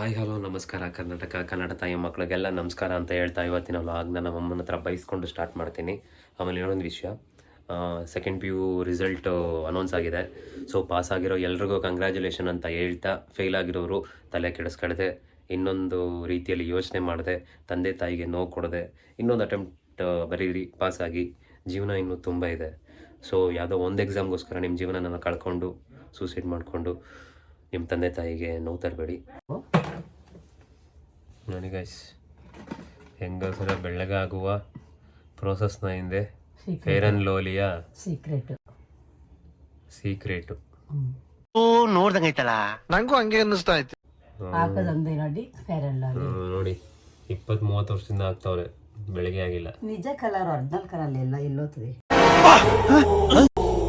Hi hello ನಮಸ್ಕಾರ ಕರ್ನಾಟಕ ಕನ್ನಡ ತಾಯಿ ಮಕ್ಕಳಿಗೆಲ್ಲ ನಮಸ್ಕಾರ ಅಂತ ಹೇಳ್ತಾ ಇವತ್ತಿನ ವ್ಲಾಗ್ನ ನಮ್ಮ ಅಮ್ಮನ ಹತ್ರ ಬೈಸ್ಕೊಂಡು ಸ್ಟಾರ್ಟ್ ಮಾಡ್ತೀನಿ. ಆಮೇಲೆ ಇನ್ನೊಂದು ವಿಷಯ, second P U result announce ಆಗಿದೆ. ಸೊ ಪಾಸ್ ಆಗಿರೋ ಎಲ್ರಿಗೂ ಕಂಗ್ರ್ಯಾಚುಲೇಷನ್ ಅಂತ ಹೇಳ್ತಾ, ಫೇಲ್ ಆಗಿರೋರು ತಲೆ ಕೆಡಿಸ್ಕೊಳ್ದೆ, ಇನ್ನೊಂದು ರೀತಿಯಲ್ಲಿ ಯೋಚನೆ ಮಾಡಿದೆ, ತಂದೆ ತಾಯಿಗೆ ನೋವು ಕೊಡದೆ ಇನ್ನೊಂದು ಅಟೆಂಪ್ಟ್ ಬರೀರಿ, ಪಾಸಾಗಿ. ಜೀವನ ಇನ್ನೂ ತುಂಬ ಇದೆ. ಸೊ ಯಾವುದೋ ಒಂದು ಎಕ್ಸಾಮ್ಗೋಸ್ಕರ ನಿಮ್ಮ ಜೀವನನ ಕಳ್ಕೊಂಡು ಸೂಸೈಡ್ ಮಾಡಿಕೊಂಡು ನಿಮ್ಮ ತಂದೆ ತಾಯಿಗೆ ನೋವು ತರಬೇಡಿ. ನೋಡಿ ಗೈಸ್, ಹೆಂಗಸರ ಬೆಳ್ಳಗಾಗುವ ಪ್ರೋಸೆಸ್ನ ಹಿಂದೆ ಫೇರ್ ಅಂಡ್ ಲವ್ಲಿಯ ಸೀಕ್ರೆಟ್ ನೋಡ್ದಂಗೈತಲ್ಲ, ನಂಗೂ ಹಂಗೆ ಅನ್ನಿಸ್ತಾ ಐತಿ. ನೋಡಿ 20-30 ವರ್ಷದಿಂದ ಆಗ್ತಾವ್ರೆ, ಬೆಳಗ್ಗೆ ಆಗಿಲ್ಲ. ನಿಜ ಕಲರ್ ಒರಿಜಿನಲ್ ಕಲರ್ ಎಲ್ಲ ಎಲ್ಲೋತದೆ.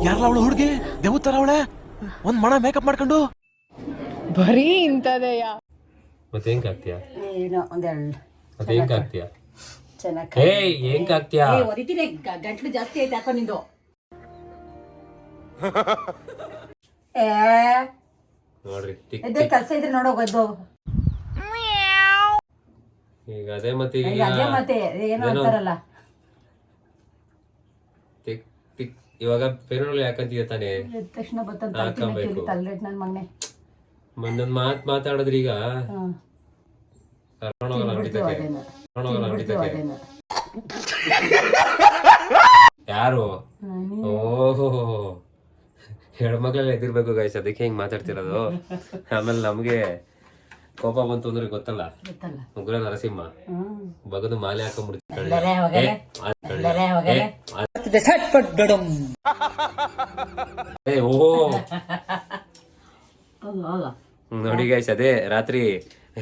ಯಾರಲ್ಲ ಅವಳು ಹುಡುಗಿ ದೇವತರ ಅವಳೆ, ಒಂದ್ ಮಣ ಮೇಕಪ್ ಮಾಡ್ಕೊಂಡು ಬರೀ ಇಂತದೆಯ. ಮತ್ತೆ ಹೆಂಗ್ ಆಗ್ತೀಯಾ? ಏನೋ ಒಂದೆರಡು ಮತ್ತೆ ಹೆಂಗ್ ಆಗ್ತೀಯಾ? ಚೆನ್ನಾಗಿ ಏಯ್ ಹೆಂಗ್ ಆಗ್ತೀಯಾ? ಒದಿತೀನಿ, ಗಂಟ್ಲು ಜಾಸ್ತಿ ಐತೆ ಯಾಕೋ ನಿಂದು. ನೋಡ್ರಿ ಇದೇ ಕೆಲಸ ಇದ್ರೆ ನೋಡೋ ಗೊದ್ದು. ಈಗ ಅದೇ ಮತ್ತೆ ಈಗ ಅದೇ ಮತ್ತೆ ಏನೋ ಅಂತಾರಲ್ಲ, ಇವಾಗ ಫೇರಲ್ ಯಾಕಂತೀಯ ತಾನೆ, ತಕ್ಷಣ ಬರ್ತಂತ ಹಾಕಬೇಕು. ತಲ್ಲೆಟ್ ನನ್ ಮಗನೆ ಒಂದೊಂದ್ ಮಾತಾಡಿದ್ರಿ ಈಗ ಕರ್ಕೊಂಡೋಗಲ್ಲ ಹೊಡಿತಕ್ಕೆ. ಯಾರು? ಓಹೋ, ಹೆಣ್ಮಕ್ಳೆಲ್ಲ ಎದಿರ್ಬೇಕು ಗೈಸ್, ಅದಕ್ಕೆ ಹಿಂಗ್ ಮಾತಾಡ್ತಿರೋದು. ಆಮೇಲೆ ನಮ್ಗೆ ಕೋಪ ಬಂತು ಅಂದ್ರೆ ಗೊತ್ತಲ್ಲ, ಉಗ್ರ ನರಸಿಂಹ ಬಗದು ಮಾಲೆ ಹಾಕೊಂಡ್ಬಿಡ್ತೀವಿ. ನೋಡಿ ಗೈಸ್, ಅದೇ ರಾತ್ರಿ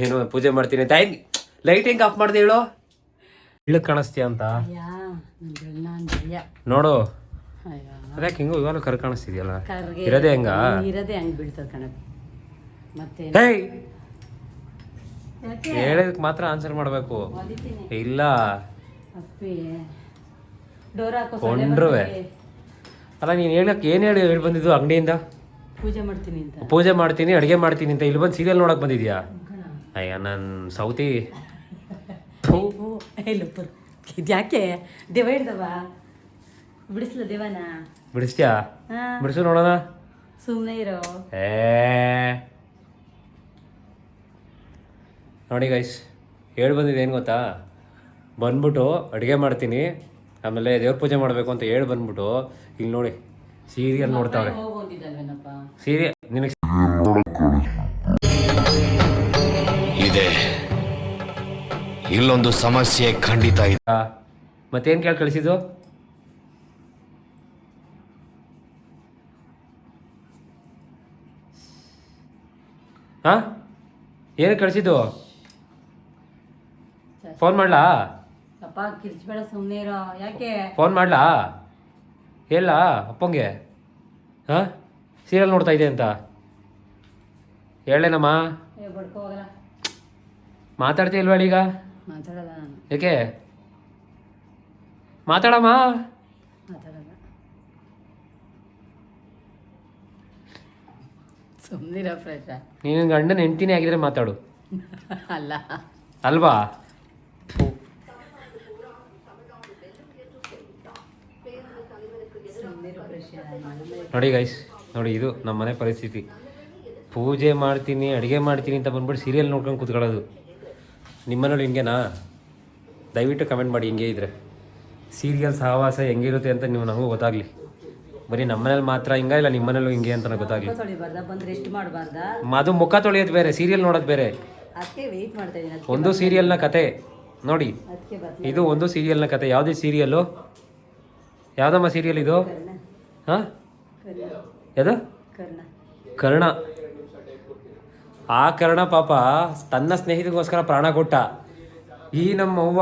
ಏನು ಪೂಜೆ ಮಾಡ್ತೀನಿ ಅಂತ ಲೈಟ್ ಹೆಂಗ್ ಆಫ್ ಮಾಡ್ದೆ ಹೇಳು, ಇಳಕ್ ಕಾಣಿಸ್ತೀಯ ಅಂತ ನೋಡು. ಅದಕ್ಕೆ ಹಿಂಗು ಇವಾಗ ಕರ್ ಕಾಣಿಸ್ತಿದ್ಯಲ್ಲ, ಇರೋದೇ ಹೆಂಗ ಇರೋದೇ ಹಂಗ್ ಬೀಳ್ತದ ಕಣ. ಮತ್ತೆ ಹೇಳದಕ್ ಮಾತ್ರ ಆನ್ಸರ್ ಮಾಡ್ಬೇಕು, ಇಲ್ಲ ಡೋರ್ ಹಾಕೋ ಕೊಂಡ್ರುವೆ. ಅಲ್ಲ ನೀನ್ ಹೇಳಕ್ ಏನ್ ಹೇಳಿ ಬಂದಿದ್ದು ಅಂಗಡಿಯಿಂದ? ಪೂಜೆ ಮಾಡ್ತೀನಿ ಅಂತ. ಪೂಜೆ ಮಾಡ್ತೀನಿ, ಅಡಿಗೆ ಮಾಡ್ತೀನಿ ಅಂತ. ಇಲ್ಲಿ ಬಂದು ಸೀರಿಯಲ್ ನೋಡಕ್ ಬಂದಿದ್ಯಾ? ಅಯ್ಯ ನನ್ ಸೌತಿ. ಇದ್ಯಾಕೆ ದೇವ ಹಿಡ್ದವ ಬಿಡಿಸ್ಲ ದೇವನ ಬಿಡಿಸ್ತ್ಯಾ? ಬಿಡಿಸು ನೋಡೋಣ. ಸುಮ್ಮನೆ ಇರೋ. ನೋಡಿ ಗೈಸ್, ಹೇಳಿ ಬಂದಿದ್ದು ಏನು ಗೊತ್ತಾ, ಬಂದ್ಬಿಟ್ಟು ಅಡುಗೆ ಮಾಡ್ತೀನಿ ಆಮೇಲೆ ದೇವ್ರ ಪೂಜೆ ಮಾಡಬೇಕು ಅಂತ ಹೇಳಿ ಬಂದ್ಬಿಟ್ಟು ಇಲ್ಲಿ ನೋಡಿ ಸೀರಿಯಲ್ ನೋಡ್ತಾವ್ರೆ. ಸೀರಿಯಲ್ ನಿನಗೆ ಇದೆ, ಇಲ್ಲೊಂದು ಸಮಸ್ಯೆ ಖಂಡಿತ ಇದೆ. ಮತ್ತೇನು ಕೇಳಿ ಕಳಿಸಿದ್ದು? ಹಾ, ಏನು ಕಳಿಸಿದ್ದು? ಫೋನ್ ಮಾಡ್ಲಾ? ಅಪ್ಪ ಕಿರ್ಚ್ಬೇಡ, ಸುಮ್ಮನೆ ಇರೋ. ಯಾಕೆ ಫೋನ್ ಮಾಡ್ಲಾ? ಹೇಳ ಅಪ್ಪಂಗೆ, ಹಾಂ ಸೀರಿಯಲ್ ನೋಡ್ತಾ ಇದೆ ಅಂತ ಹೇಳೇನಮ್ಮ? ಬಡ್ಕೋಗಲ್ಲ, ಮಾತಾಡ್ತೀಯ ಇಲ್ವಾ ಈಗ? ಮಾತಾಡಲ್ಲ ನಾನು. ಯಾಕೆ ಮಾತಾಡಮ್ಮ? ಮಾತಾಡಲ್ಲ, ಸುಮ್ಮನಿರೋ ಫ್ರೆಶ್. ನೀನು ಗಂಡನ ಹೆಂಡ್ತಿನೇ ಆಗಿದ್ರೆ ಮಾತಾಡು. ಅಲ್ಲ ಅಲ್ವಾ? ನೋಡಿ ಗೈಸ್, ನೋಡಿ ಇದು ನಮ್ಮ ಮನೆ ಪರಿಸ್ಥಿತಿ. ಪೂಜೆ ಮಾಡ್ತೀನಿ, ಅಡುಗೆ ಮಾಡ್ತೀನಿ ಅಂತ ಬಂದ್ಬಿಟ್ಟು ಸೀರಿಯಲ್ ನೋಡ್ಕೊಂಡು ಕೂತ್ಕೊಳ್ಳೋದು. ನಿಮ್ಮನೇಲಿ ಹಿಂಗೇನಾ? ದಯವಿಟ್ಟು ಕಮೆಂಟ್ ಮಾಡಿ ಹಿಂಗೆ ಇದ್ರೆ. ಸೀರಿಯಲ್ ಸಹವಾಸ ಹೆಂಗಿರುತ್ತೆ ಅಂತ ನೀವು ನಮಗೂ ಗೊತ್ತಾಗಲಿ. ಬರೀ ನಮ್ಮನೇಲಿ ಮಾತ್ರ ಹಿಂಗ, ಇಲ್ಲ ನಿಮ್ಮನೇಲೂ ಹಿಂಗೆ ಅಂತ ಗೊತ್ತಾಗಲಿ. ಅದು ಮುಖ ತೊಳೆಯೋದು ಬೇರೆ, ಸೀರಿಯಲ್ ನೋಡೋದು ಬೇರೆ. ಒಂದು ಸೀರಿಯಲ್ನ ಕತೆ ನೋಡಿ, ಇದು ಒಂದು ಸೀರಿಯಲ್ನ ಕತೆ. ಯಾವುದೇ ಸೀರಿಯಲ್ಲು? ಯಾವುದಮ್ಮ ಸೀರಿಯಲ್ ಇದು? ಹಾಂ, ಯಾವುದು? ಕರ್ಣ. ಆ ಕರ್ಣ ಪಾಪ ತನ್ನ ಸ್ನೇಹಿತಗೋಸ್ಕರ ಪ್ರಾಣ ಕೊಟ್ಟ. ಈ ನಮ್ಮವ್ವ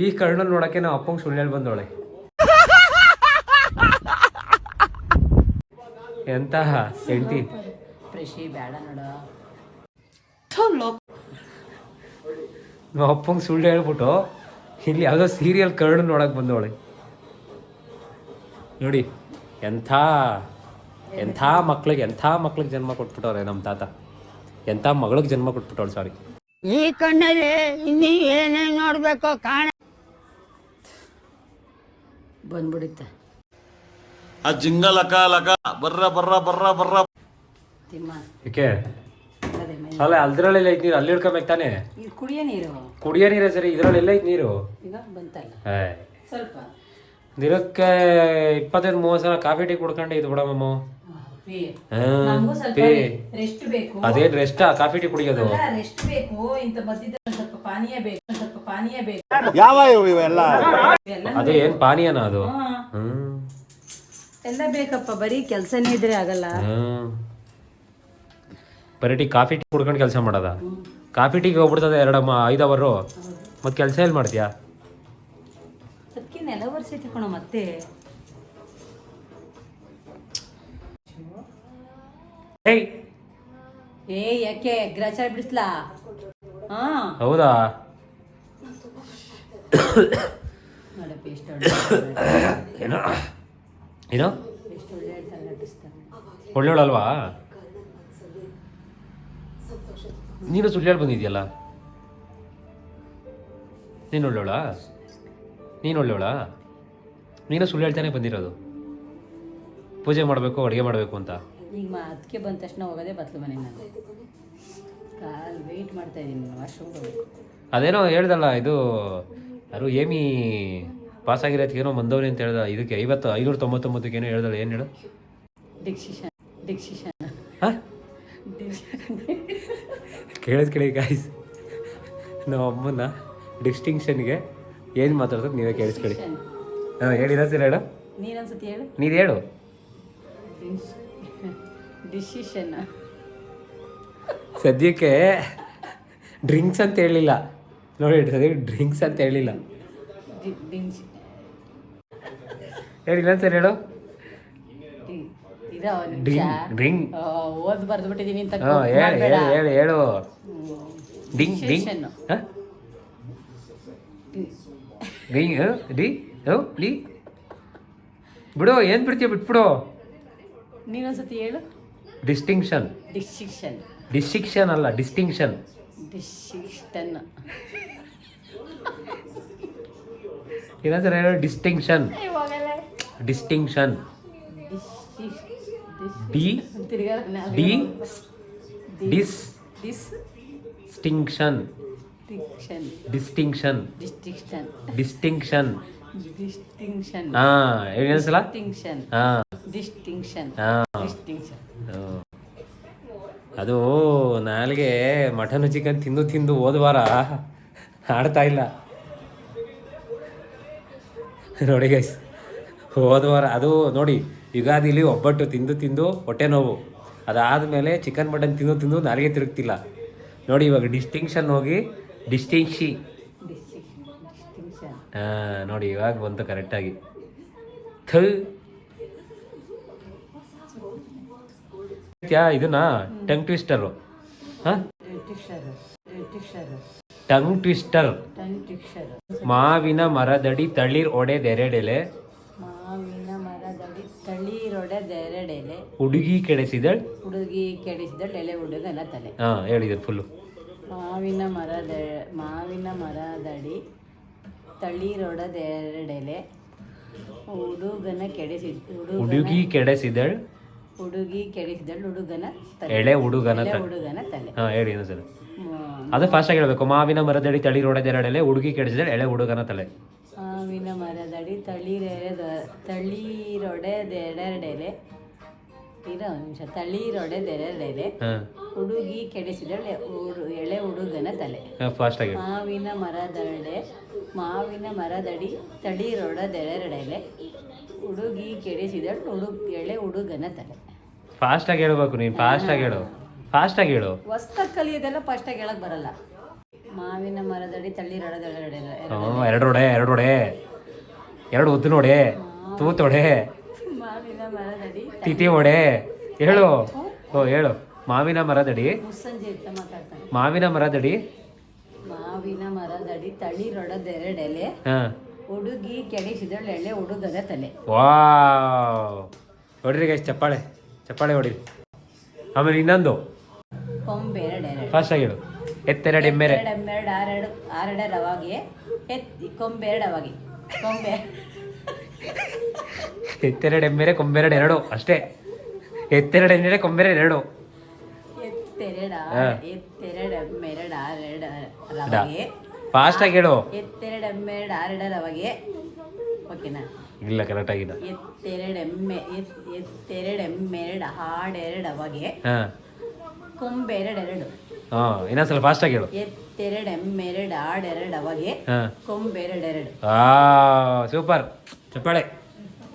ಈ ಕರ್ಣ ನೋಡೋಕ್ಕೆ ನಾವು ಅಪ್ಪಂಗೆ ಸುಳ್ಳು ಹೇಳಿ ಬಂದವಳೆ. ಎಂತಹ ಹೆಂಡತಿ! ನಾವು ಅಪ್ಪಂಗೆ ಸುಳ್ಳು ಹೇಳ್ಬಿಟ್ಟು ಇಲ್ಲಿ ಯಾವುದೋ ಸೀರಿಯಲ್ ಕರ್ಣ ನೋಡಕ್ಕೆ ಬಂದವಳೆ. ನೋಡಿ ಎಂಥ ಮಕ್ಳಿಗೆ ಜನ್ಮ ಕೊಟ್ಬಿಟ್ಟವ್ರೆ ನಮ್ಮ ತಾತ. ಎಂಥ ಮಗಳಿಗೆ ಜನ್ಮ ಕೊಟ್ಬಿಟ್ಟವಳು. ಸಾರಿ. ಈ ಕಣ್ಣಲ್ಲಿ ಇನ್ನೀ ಏನೇನು ನೋಡ್ಬೇಕೋ ಕಾಣ ಬಂದ್ಬಿಡುತ್ತೆ ಆ ಜಿಂಗ ಲಕ ಲಕ ಬರ್ರ ಬರ್ರ ಬರ್ರ ಬರ್ರ. ತಿಮ್ಮ ಏಕೆ ಅದೇ ಮೈ ಅಲ್ಲ ಅದ್ರಲ್ಲೆಲ್ಲ ಐತೆ ನೀರು, ಅಲ್ಲಿ ಹಿಡ್ಕೊಬೇಕು ತಾನೆ. ಇದು ಕುಡಿಯೋ ನೀರು ಕುಡಿಯೋ ನೀರೇ ಸರಿ, ಇದ್ರಲ್ಲೆಲ್ಲ ಐತೆ ನೀರು. ಈಗ ಬಂತಲ್ಲ ಏಯ್ ಸ್ವಲ್ಪ ದಿನಕ್ಕೆ 25-30 ಸಲ ಕಾಫಿ ಟೀ ಕುಡ್ಕೊಂಡೆ ಇದು ಬಿಡಮ್ಮ. ನಮಗೂ ಸ್ವಲ್ಪ ರೆಸ್ಟ್ ಬೇಕು. ಅದೇನ್ ರೆಸ್ಟಾ ಕಾಫಿ ಟೀ ಕುಡಿಯೋದು? ರೆಸ್ಟ್ ಬೇಕು. ಇಂಥ ಮಧ್ಯದಲ್ಲಿ ಸ್ವಲ್ಪ ಪಾನೀಯ ಬೇಕು, ಸ್ವಲ್ಪ ಪಾನೀಯ ಬೇಕು. ಯಾವ ಇವೆಲ್ಲ ಅದೇ ಏನ್ ಪಾನೀಯನ ಅದು? ಎಲ್ಲ ಬೇಕಪ್ಪ, ಬರೀ ಕೆಲ್ಸನೇ ಇದ್ರೆ ಆಗಲ್ಲ. ಬರೀ ಟೀ ಕಾಫಿ ಟೀ ಕುಡ್ಕೊಂಡು ಕೆಲಸ ಮಾಡೋದ? ಕಾಫಿ ಟೀಗೆ ಹೋಗ್ಬಿಡ್ತದೆ 5 ಅವರು. ಮತ್ತೆ ಕೆಲಸ ಎಲ್ಲಿ ಮಾಡ್ತೀಯಾ? ಅದಕ್ಕೆ ನೆಲ ವರ್ಷ ಕಣೋ ಮತ್ತೆ. ಏಯ್ ಏ ಯಾಕೆ ಗ್ರಾಚಾರ ಬಿಡಿಸ್ಲಾ? ಹಾ ಹೌದಾ? ನೋಡ ಪೇಸ್ಟ್ ಏನೋ ಏನೋ ಎಷ್ಟು ಒಳ್ಳೆ ಹೇಳ್ತಾರೆ ನಟಿಸ್ತಾರೆ. ಒಳ್ಳೆಯವಳಲ್ವಾ? ನೀನು ಸುಳ್ಳು ಹೇಳಿ ಬಂದಿದ್ಯಲ್ಲ. ನೀನು ಒಳ್ಳೆಯವಳಾ? ನೀನು ಸುಳ್ಳು ಹೇಳ್ತಾನೆ ಬಂದಿರೋದು. ಪೂಜೆ ಮಾಡಬೇಕು, ಅಡುಗೆ ಮಾಡಬೇಕು ಅಂತ. ಈಗ ಅದಕ್ಕೆ ಬಂದ ತಕ್ಷಣ ಹೋಗೋದೇ ಬತ್ಲು ಮನೆ. ನಾನು ಕಾಲು ವೆಯ್ಟ್ ಮಾಡ್ತಾ ಇದ್ದೀನಿ, ವಾಶ್ರೂಮ್ಗೆ ಹೋಗ್ಬೇಕು. ಅದೇನೋ ಹೇಳ್ದಲ್ಲ, ಇದು ಯಾರು ಏಮಿ ಪಾಸ್ ಆಗಿರೋದಕ್ಕೆ ಏನೋ ಬಂದವ್ರಿ ಅಂತ ಹೇಳ್ದ. ಇದಕ್ಕೆ 599 ಏನೋ ಹೇಳ್ದಲ್ಲ, ಏನು ಹೇಳು? ಡಿಕ್ಷಿಷನ್ ಹಾಂ ಕೇಳಿ ಗಾಯ್ಸ್, ನಮ್ಮ ಅಮ್ಮನ ಡಿಸ್ಟಿಂಕ್ಷನ್ಗೆ ಏನು ಮಾತಾಡ್ತದೆ ನೀವೇ ಕೇಳಿಸ್ಕೊಳ್ಳಿ. ಹಾಂ ಹೇಳಿದ ಸರ್ ಹೇಳು. ನೀನೊಂದ್ಸತಿ ಹೇಳು. ನೀನು ಹೇಳು. ಡಿಸಿಷನ್ ಸದ್ಯಕ್ಕೆ ಡ್ರಿಂಕ್ಸ್ ಅಂತ ಹೇಳಿಲ್ಲ ನೋಡಿ, ಸದ್ಯಕ್ಕೆ ಡ್ರಿಂಕ್ಸ್ ಅಂತ ಹೇಳಿಲ್ಲ. ಹೇಳಿಲ್ಲ ಸರ್ ಹೇಳು. ಡ್ರಿಂಕ್ ಓದ್ ಬರ್ದು ಬಿಟ್ಟಿದೀನಿ ಅಂತ ಹಾಂ ಹೇಳು. ಡಿಂಗ್ ಡಿಂಗ್ ಡಿಂಗ್ ಡಿ ಬಿಡು, ಏನು ಬಿಡ್ತೀಯ ಬಿಟ್ಬಿಡು. ನೀನೊಂದ್ಸತಿ ಹೇಳು. ಡಿಸ್ಟಿಂಕ್ಷನ್ ಅಲ್ಲ, ಡಿಸ್ಟಿಂಕ್ಷನ್. ಏನಂತಾರೆ ಹೇಳು? Distinction D D distinction. ಹಾಂ ಹೇಳಿ ಒಂದ್ಸಲ. ಅದು ನಾಲ್ಗೆ ಮಟನ್ ಚಿಕನ್ ತಿಂದು ಹೋದ ವಾರ ಆಡ್ತಾ ಇಲ್ಲ ನೋಡಿ ಗೈಸ್. ಹೋದ ವಾರ ಅದು ನೋಡಿ, ಯುಗಾದಿಲಿ ಒಬ್ಬಟ್ಟು ತಿಂದು ಹೊಟ್ಟೆ ನೋವು. ಅದಾದಮೇಲೆ ಚಿಕನ್ ಮಟನ್ ತಿಂದು ನಾಲ್ಗೆ ತಿರುಗ್ತಿಲ್ಲ ನೋಡಿ. ಇವಾಗ ಡಿಸ್ಟಿಂಕ್ಷನ್ ಹೋಗಿ ಹಾಂ ನೋಡಿ, ಇವಾಗ ಬಂತು ಕರೆಕ್ಟಾಗಿ. ಇದನ್ನ ಟಂಗ್ ಟ್ವಿಸ್ಟರು. ಹಾಂ ಟಂಗ್ ಟ್ವಿಸ್ಟರ್. ಮಾವಿನ ಮರದಡಿ ತಳಿರ್ ಒಡೆದೆರಡೆಲೆ, ಹುಡುಗಿ ಕೆಡಿಸಿದಳ್ ಎಲೆ ಹುಡುಗನ ತಲೆ. ಹಾಂ ಹೇಳಿದ್ರು ಫುಲ್ಲು. ಮಾವಿನ ಮರದಡಿ ತಳಿರೊಡೆದೆರಡೆಲೆ, ಹುಡುಗಿ ಕೆಡಿಸಿದಳ್ ಹುಡುಗನ ಎಳೆ ಹುಡುಗನ ತಲೆ. ಹಾಂ ಹೇಳಿ ಸರ್. ಅದು ಫಾಸ್ಟಾಗಿ ಹೇಳ್ಬೇಕು. ಮಾವಿನ ಮರದಡಿ ತಳಿರೊಡೆದೆರಡೆಲೆ, ಹುಡುಗಿ ಕೆಡಿಸಿದಳ್ ಎಳೆ ಹುಡುಗನ ತಲೆ. ಮಾವಿನ ಮರದಡಿ ತಳಿರೊಡೆದೆರಡೆಲೆ, ತಳಿರೊಡೆದೆರಡೆಲೆ, ಹುಡುಗಿ ಕೆಡಿಸಿದಳ್ ಎಳೆ ಹುಡುಗನ ತಲೆ. ಫಾಸ್ಟಾಗಿ. ಮಾವಿನ ಮರದಡಿ ತಳಿರೊಡೆದೆರಡೆಲೆ, ಹುಡುಗಿ ಕೆಡಿಸಿದಳ್ ಎಳೆ ಹುಡುಗನ ತಲೆ. ಫಾಸ್ಟಾಗಿ ಹೇಳ್ಬೇಕು ನೀನು. ಫಾಸ್ಟಾಗಿ ಹೇಳು. ಹೊಸ್ದಾಗಿ ಕಲಿಯೋದೆಲ್ಲ ಫಾಸ್ಟಾಗಿ ಹೇಳಕ್ ಬರಲ್ಲ. ಮಾವಿನ ಮರದಡಿ ತಳಿರೊಡೆದೆರಡೆಲೆ, ಎರಡು ಉದ್ದು ನೋಡೆ, ತೂತೊಡೆ, ಮಾವಿನ ಮರದಡಿ ತಿಥಿ ಒಡೆ. ಹೇಳು. ಹೇಳು. ಮಾವಿನ ಮರದಡಿ ಮುಸ್ಸಂಜೆ ಇರ್ತ ಮಾತಾಡ್ತಾನೆ. ಮಾವಿನ ಮರದಡಿ ತಳಿರೊಡೆದೆರಡೆಲೆ, ಹುಡುಗಿ ಕೆಡಿಸಿದಳ್ ಎಳೆ ಹುಡುಗನ ತಲೆ. ವಾವ್, ಹೊಡ್ರಿ ಗೈಸ್, ಚಪ್ಪಾಳೆ ಹೊಡಿರಿ. ಆಮೇಲೆ ಇನ್ನೊಂದು ಕೊಂಬೆರಡೆರಡು ಫಾಸ್ಟ್ ಆಗಿ ಹೇಳು. ಎತ್ತೆರಡು ಎಮ್ಮೆರೆ. ಎಮ್ಮೆರಡು ಆರೆಡೆ ರವಾಗೆ ಕೊಂಬೆರಡು ಅವಾಗೆ ಕೊಂಬೆ ಎತ್ತೆರಡು ಎಮ್ಮೆರೆ ಕೊಂಬೆರಡು ಎರಡು ಅಷ್ಟೇ. ಎತ್ತೆರಡು ಎಮ್ಮೆರೆ ಕೊಂಬೆರಡು ಎರಡು. ಎತ್ತೆರಡು ಎಮ್ಮೆರಡು ಆರೆಡೆ ರವಾಗೆ ಫಾಸ್ಟ್ ಆಗಿ ಹೇಳು. ಎತ್ತೆರಡು ಎಮ್ಮೆರಡು ಆರೆಡೆ ರವಾಗೆ ಓಕೆನಾ? ಇಲ್ಲ ಕರೆಕ್ಟ್ ಆಗಿಲ್ಲ. ಎತ್ತೆರಡು ಎಮ್ಮೆರಡು ಹಾಡೆರಡು ಅವಾಗೆ ಹಾ ಕೊಂಬೆರಡೆರಡು. ಹಾ ಇನ್ನೊಂದ್ಸಲ ಫಾಸ್ಟ್ ಆಗಿ ಹೇಳು. ಎತ್ತೆರಡು ಎಮ್ಮೆರಡು ಆಡೆರಡು ಅವಾಗೆ ಹಾ ಕೊಂಬೆರಡೆರಡು. ಸೂಪರ್. ಚಪ್ಪಾಳೆ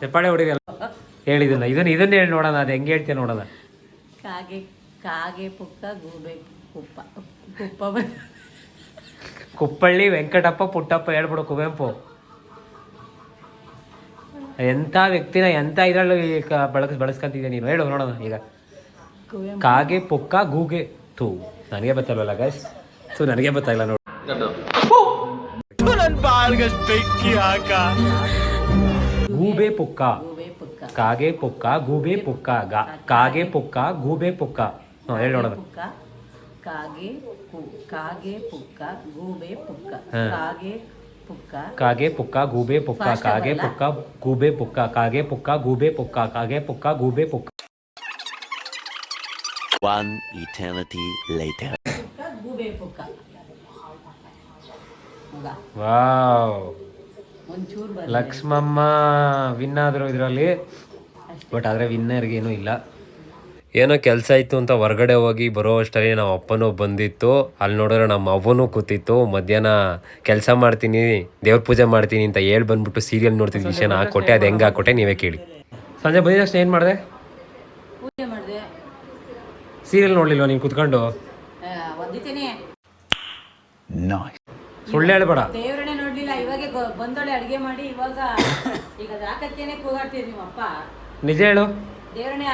ಚಪ್ಪಾಳೆ ಹೊಡಿರಲ್ಲ. ಹೇಳಿದನ್ನ ಇದನ್ನ ಹೇಳಿ ನೋಡೋಣ, ಅದು ಹೆಂಗೆ ಹೇಳ್ತೀಯ ನೋಡೋಣ. ಕಾಗೆ ಕಾಗೆ ಪುಕ್ಕ ಗೂಬೆ ಕುಪ್ಪ ಕುಪ್ಪ ಕುಪ್ಪಳ್ಳಿ ವೆಂಕಟಪ್ಪ ಪುಟ್ಟಪ್ಪ ಹೇಳ್ಬಿಡು ಕುವೆಂಪು. ಎಂಥ ವ್ಯಕ್ತಿನ ಎಂಥ ಇದ್ರಲ್ಲೂ ಬಳಸ್ಕೊಂತಿದ್ಯಾ ನೀನು, ಹೇಳು ನೋಡೋಣ ಈಗ. ಕುವೆಂಪು ಕಾಗೆ ಪುಕ್ಕ ಗೂಗೆ ಥೂ ನನಗೆ ಗೊತ್ತಲ್ವಲ್ಲ ಗೈಸ್. ನನಗೆ ಗೊತ್ತಾಗಿಲ್ಲ ನೋಡಿ. ಗೂಬೆ ಪುಕ್ಕ ಗೂಬೆ ಪುಕ್ಕ ಕಾಗೆ ಪುಕ್ಕ ಗೂಬೆ ಪುಕ್ಕ ಕಾಗೆ ಪುಕ್ಕ ಗೂಬೆ ಪುಕ್ಕ. ಹೇಳಿ ನೋಡೋಣ. ಪುಕ್ಕ ಕಾಗೆ ಪುಕ್ಕ ಗೂಬೆ ಪುಕ್ಕ ಹಾ. ಕಾಗೆ ಕಾಗೆ ಪುಕ್ಕ ಪುಕ್ಕ ಗೂಬೆ ಪುಕ್ಕ Fast ಕಾಗೆ ಆಗಲ್ಲ? ಪುಕ್ಕ ಗೂಬೆ ಪುಕ್ಕ ಕಾಗೆ ಪುಕ್ಕ ಗೂಬೆ ಪುಕ್ಕ ಕಾಗೆ ಪುಕ್ಕ ಗೂಬೆ ಪುಕ್ಕ. One eternity later. ಪುಕ್ಕ ಗೂಬೆ ಪುಕ್ಕ ಮಗ ವಾವ್, ಒಂಚೂರು ಬರ ಲಕ್ಷ್ಮಮ್ಮ ವಿನ್ ಆದ್ರು ಇದರಲ್ಲಿ. ಬಟ್ ಆದರೆ ವಿನ್ನರ್ಗೆ ಏನೂ ಇಲ್ಲ. ಏನೋ ಕೆಲಸ ಇತ್ತು ಅಂತ ಹೊರಗಡೆ ಹೋಗಿ ಬರೋ ಅಷ್ಟರಲ್ಲಿ ನಮ್ಮ ಅಪ್ಪನೂ ಬಂದಿತ್ತು. ಅಲ್ಲಿ ನೋಡಿದ್ರೆ ನಮ್ಮ ಅವ್ವನೂ ಕೂತಿತ್ತು. ಮಧ್ಯಾಹ್ನ ಕೆಲಸ ಮಾಡ್ತೀನಿ, ದೇವ್ರ ಪೂಜೆ ಮಾಡ್ತೀನಿ ಅಂತ ಹೇಳಿ ಬಂದ್ಬಿಟ್ಟು ಸೀರಿಯಲ್ ನೋಡ್ತಿದ್ದ ವಿಷಯನ ಹಾಕ್ಕೊಟ್ಟೆ. ಅದು ಹೆಂಗೆ ಹಾಕ್ಕೊಟ್ಟೆ ನೀವೇ ಕೇಳಿ. ಸಂಜೆ ಬಂದಿದ ತಕ್ಷಣ ಏನು ಮಾಡಿದೆ? ಪೂಜೆ ಮಾಡಿದೆ. ಸೀರಿಯಲ್ ನೋಡಲಿಲ್ವ ನೀನು ಕುತ್ಕೊಂಡು? ಒದ್ದಿತೇನೆ. ಸುಳ್ಳು ಹೇಳ್ಬೇಡ. ದೇವ್ರನ್ನೇ ನೋಡ್ಲಿಲ್ಲ. ಇವಾಗ ಬಂದೋಳೆ ಅಡುಗೆ ಮಾಡಿ ಇವಾಗ ಈಗ ಹಾಕತ್ತೇನೆ ಕೂಗಾಡ್ತೀರಿ ನಿಮ್ಮ ಅಪ್ಪ. ನಿಜ ಹೇಳು. ದೇವ್ರನ್ನೇ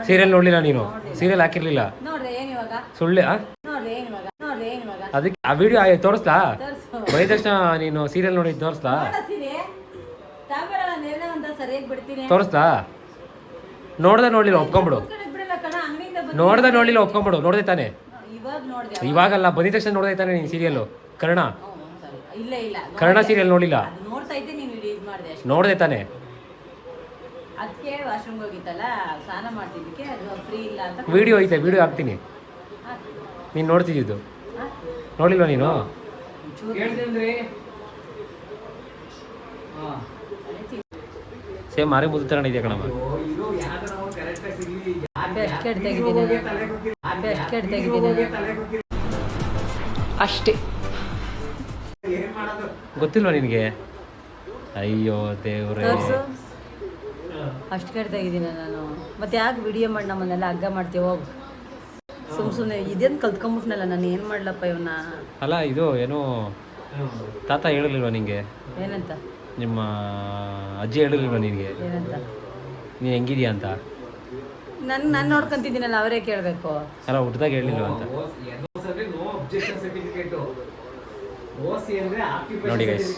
ಸೀರಿಯಲ್ ನೋಡಲಿಲ್ಲ ನೀನು? ಸೀರಿಯಲ್ ಹಾಕಿರ್ಲಿಲ್ಲ? ನೋಡ್ದೆ ಏನ್ ಇವಾಗ? ಸುಳ್ಳೆ ನೋಡ್ದೆ ಏನ್ ಇವಾಗ? ಅದಕ್ಕೆ ಆ ವಿಡಿಯೋ ತೋರಿಸ್ಲಾ? ತೋರ್ಸು. ಬಂದಿದ ತಕ್ಷಣ ನೀನು ಸೀರಿಯಲ್ ನೋಡಿ ತೋರಿಸ್ಲಾ? ತಾಂಬರಲ್ಲ ನೇರಳೆ ಅಂತ ಸರಿಯಾಗಿ ಬಿಡ್ತೀನಿ. ತೋರಿಸ್ಲಾ? ನೋಡ್ದೆ ನೋಡ್ಲಿಲ್ಲ ಒಪ್ಕೊಂಬಿಡು. ಬಿಡಲ್ಲ ಕಣ ಅಂಗಡಿಯಿಂದ ನೋಡ್ದೆ ನೋಡ್ಲಿಲ್ಲ ಒಪ್ಕೊಂಬಿಡು. ನೋಡ್ದೆ ತಾನೆ? ಇವಾಗ ನೋಡ್ದೆ. ಇವಾಗಲ್ಲ, ಬಂದಿದ ತಕ್ಷಣ ನೋಡ್ದೆ ತಾನೆ ನೀನು ಸೀರಿಯಲ್? ಕರ್ಣ ಇಲ್ಲ ಇಲ್ಲ ಕರ್ಣ ಸೀರಿಯಲ್ ನೋಡಿಲ್ಲ? ಅದು ನೋಡ್ತಾ ಇದ್ದೆ, ನೀನು ಇದು ಮಾಡಿದೆ ಅಷ್ಟೇ. ನೋಡ್ದೆ ತಾನೆ? ಅದಕ್ಕೆ ವಾಶ್ರೂಮ್ಗೆ ಹೋಗಿತ್ತಲ್ಲ, ಸ್ನಾನ ಮಾಡ್ತಿದ್ದಕ್ಕೆ ಅದು ಫ್ರೀ ಇಲ್ಲ ಅಂತ ವಿಡಿಯೋ ಐತೆ, ವಿಡಿಯೋ ಹಾಕ್ತೀನಿ. ನೀನು ನೋಡ್ತಿದ್ದು ನೋಡಿಲ್ವ ನೀನು? ಸೇಮ್ ಮಾರಿ ಮುದ್ದು ಥರ ಇದೆಯಾ ಕಣಮ್ಮ. ಅಷ್ಟೇ. ಗೊತ್ತಿಲ್ವಾ ನಿನಗೆ? ಅಯ್ಯೋ ದೇವ್ರೇ, ಅಷ್ಟು ಕಡೆ ತೆಗಿದ್ದೀನಿ ನಾನು. ಮತ್ತೆ ಯಾಕೆ ವಿಡಿಯೋ ಮಾಡಿ ನಮ್ಮನ್ನೆಲ್ಲ ಹಗ್ಗ ಮಾಡ್ತೀವಿ? ಹೋಗು ಸುಮ್ಮನೆ ಇದೇನು ಕಲ್ತ್ಕೊಂಬಿಟ್ನಲ್ಲ ನಾನು. ಏನು ಮಾಡ್ಲಪ್ಪ ಇವನ್ನ. ಅಲ್ಲ ಇದು ಏನೋ ತಾತ ಹೇಳಿರ್ಲಿಲ್ವ ನಿನಗೆ? ಏನಂತ? ನಿಮ್ಮ ಅಜ್ಜಿ ಹೇಳಿರ್ಲಿಲ್ವ ನಿನಗೆ ಏನಂತ? ನೀನು ಹೆಂಗಿದ್ಯಾ ಅಂತ? ನಾನು ನೋಡ್ಕೊಂತಿದ್ದೀನಲ್ಲ, ಅವರೇ ಕೇಳಬೇಕು. ಅಲ್ಲ ಹುಟ್ಟಿದಾಗ ಹೇಳಿಲ್ವ ಅಂತ. ನೋಡಿ ಗೈಸ್,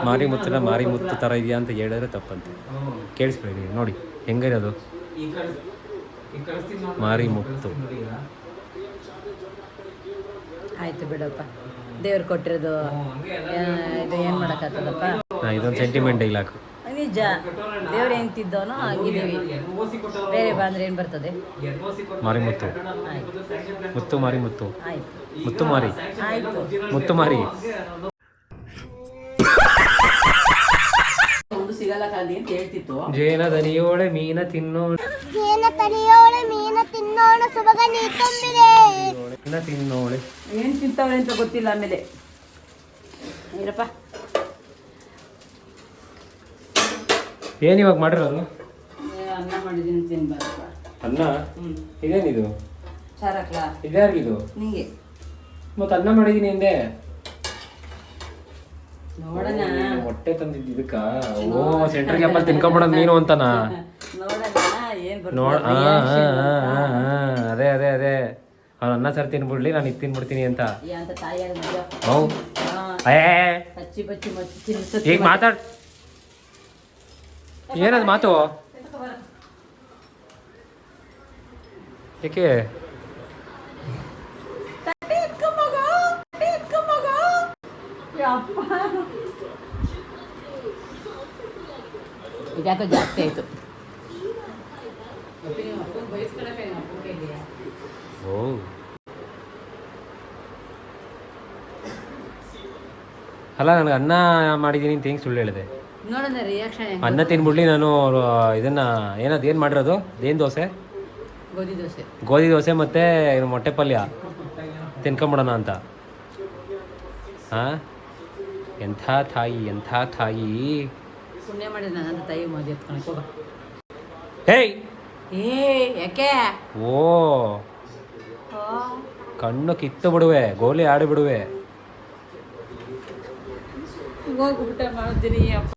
ಮಾರಿ ಮುತ್ತನ ಮಾರಿ ಮುತ್ತು ಥರ ಇದೆಯಾ ಅಂತ ಹೇಳಿದ್ರೆ ತಪ್ಪಂತೆ. ಕೇಳಿಸ್ಬೇಡಿ ನೋಡಿ ಹೆಂಗಿರೋದು ಮಾರಿ ಮುತ್ತು. ಆಯ್ತು ಬಿಡಪ್ಪ, ದೇವ್ರು ಕೊಟ್ಟಿರೋದು ಇದು ಏನು ಮಾಡೋಕ್ಕಾಗ್ತದಪ್ಪ. ಇದೊಂದು ಸೆಂಟಿಮೆಂಟ್ ಡೈಲಾಗ್. ನಿಜ, ದೇವ್ರು ಏನ್ತಿದ್ದವನೋ ಆಗಿದ್ದೀವಿ. ಬೇರೆ ಬಂದ್ರೆ ಏನು ಬರ್ತದೆ? ಮಾರಿ ಮುತ್ತು, ಆಯ್ತು ಮುತ್ತು ಮಾರಿ ಮುತ್ತು, ಆಯ್ತು ಮುತ್ತು ಮಾರಿ ಆಯ್ತು. ಮುತ್ತು ಮಾರಿ. ಒಂದು ಸಿಗಲ್ಲ ಕಾಲಿ ಅಂತ ಹೇಳ್ತಿತ್ತು. ಜೇನ ದನಿಯೋಳೆ ಮೀನ ತಿನ್ನೋಣ, ಮೀನ ತಿನ್ನೋಳೆ. ಏನು ತಿಂತಾವಳೆ ಅಂತ ಗೊತ್ತಿಲ್ಲ. ಆಮೇಲೆ ಏನಪ್ಪ ಏನು ಇವಾಗ ಮಾಡಿರೋದು? ಅನ್ನ ಮಾಡಿದ್ದೀನಿ, ತಿನ್ಬಾರಪ್ಪ. ಅನ್ನ? ಇದೇನಿದು? ಸಾರಕ್ಲಾ ಇದ್ಯಾರಿದು? ನಿಂಗೆ ಮತ್ತೆ ಅನ್ನ ಮಾಡಿದೀನಿ ಹಿಂದೆ. ನೋಡೋಣ ಹೊಟ್ಟೆ ತಂದಿದ್ದು ಇದಕ್ಕ? ಓ ಸೆಂಟ್ರ್ ಗ್ಯಾಪಲ್ಲಿ ತಿನ್ಕೊಂಬಿಡೋದು ನೀನು ಅಂತನಾ? ನೋಡೋಣ ಏನು ನೋಡ ಅದೇ ಅದೇ ಅದೇ ಅವ್ನು ಅನ್ನ ಸರ್ ತಿನ್ಬಿಡ್ಲಿ, ನಾನು ಇದು ತಿನ್ಬಿಡ್ತೀನಿ ಅಂತ. ಅಂತ ತಾಯಿಯಾಗ ಹೌ ಏ ಹಚ್ಚಿ ಬಚ್ಚಿ ಮಚ್ಚಿ ಈಗ ಮಾತಾಡ್. ಏನದು ಮಾತು? ಏಕೆ ಇದ್ಯಾಕೋ ಜಾಸ್ತಿ ಆಯಿತು. ಓ ಅಲ್ಲ ನನಗೆ ಅನ್ನ ಮಾಡಿದ್ದೀನಿ ಅಂತ ಹೆಂಗೆ ಸುಳ್ಳು ಹೇಳಿದೆ? ನೋಡೋಣ ರಿಯಾಕ್ಷನ್. ಅನ್ನ ತಿನ್ಬಿಡ್ಲಿ ನಾನು ಇದನ್ನು ಏನು ಮಾಡಿರೋದು ಏನು ದೋಸೆ? ಗೋಧಿ ದೋಸೆ. ಗೋಧಿ ದೋಸೆ ಮತ್ತು ಮೊಟ್ಟೆ ಪಲ್ಯ ತಿನ್ಕೊಂಬಿಡೋಣ ಅಂತ. ಹಾಂ, ಎಂಥ ತಾಯಿ. ಪುಣ್ಯ ಮಾಡಿದ ನನ್ನ ತಾಯಿ ಮದುವೆ ಎತ್ಕೊಳಕ್ಕೆ ಹೋಗ. ಹೇಯ್ ಯಾಕೆ? ಓ ಕಣ್ಣು ಕಿತ್ತು ಬಿಡುವೆ, ಗೋಲಿ ಆಡಿ ಬಿಡುವೆ. ಹೋಗ್ಬಿಟ್ಟೆ ಮಾಡ್ತೀನಿ ಅಪ್ಪ.